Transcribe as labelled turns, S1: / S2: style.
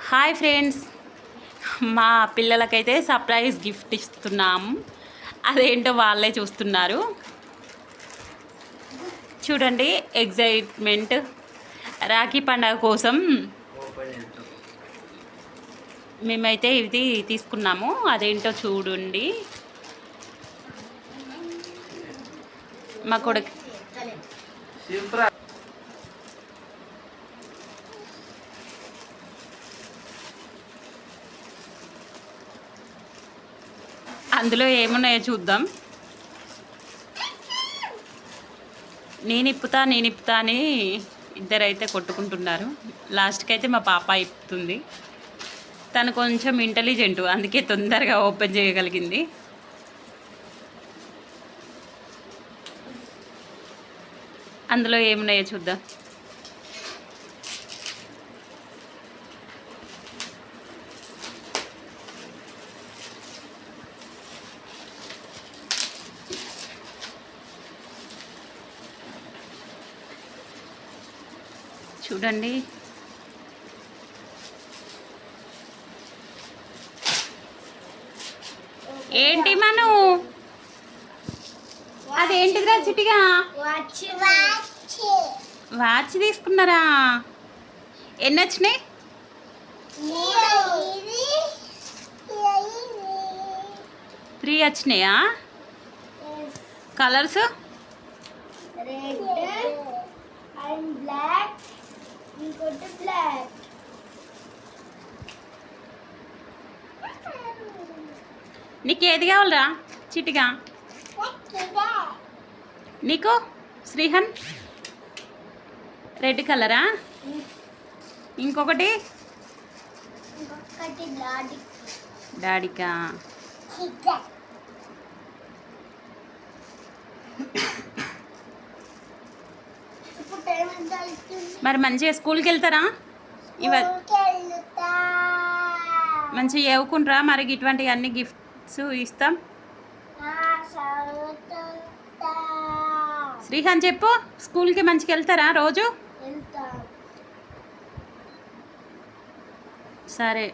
S1: Hi friends, మా పిల్లలకైతే surprise gift ఇస్తున్నాము. అదేంటో వాళ్ళే చూస్తున్నారు. చూడండి, ఎగ్జైట్మెంట్. రాఖీ పండగ కోసం మేమైతే ఇది తీసుకున్నాము. అదేంటో చూడండి. మా కొడుకు అందులో ఏమున్నాయో చూద్దాం. నేను ఇప్పుతా అని ఇద్దరైతే కొట్టుకుంటున్నారు. లాస్ట్కి అయితే మా పాప ఇప్పుతుంది. తను కొంచెం ఇంటెలిజెంట్, అందుకే తొందరగా ఓపెన్ చేయగలిగింది. అందులో ఏమున్నాయో చూద్దాం. చూడండి, ఏంటి మను, అదేంటిదిరా చిటిగా వాచ్ తీసుకున్నారా? ఎన్ని వచ్చినాయి? 3 వచ్చినాయా? కలర్స్
S2: రెడ్ అండ్ బ్లాక్, ఇంకోటి బ్లాక్.
S1: నీకు ఏది కావాలరా చిటిగా? నీకు శ్రీహన్ రెడ్ కలరా? ఇంకొకటి డాడీకా? మరి మంచిగా స్కూల్కి వెళ్తారా? మంచిగా చదువుకుంటారా? మరి ఇటువంటి అన్ని గిఫ్ట్స్ ఇస్తాం. శ్రీహాన్ చెప్పు, స్కూల్కి మంచిగా వెళ్తారా రోజు? సరే.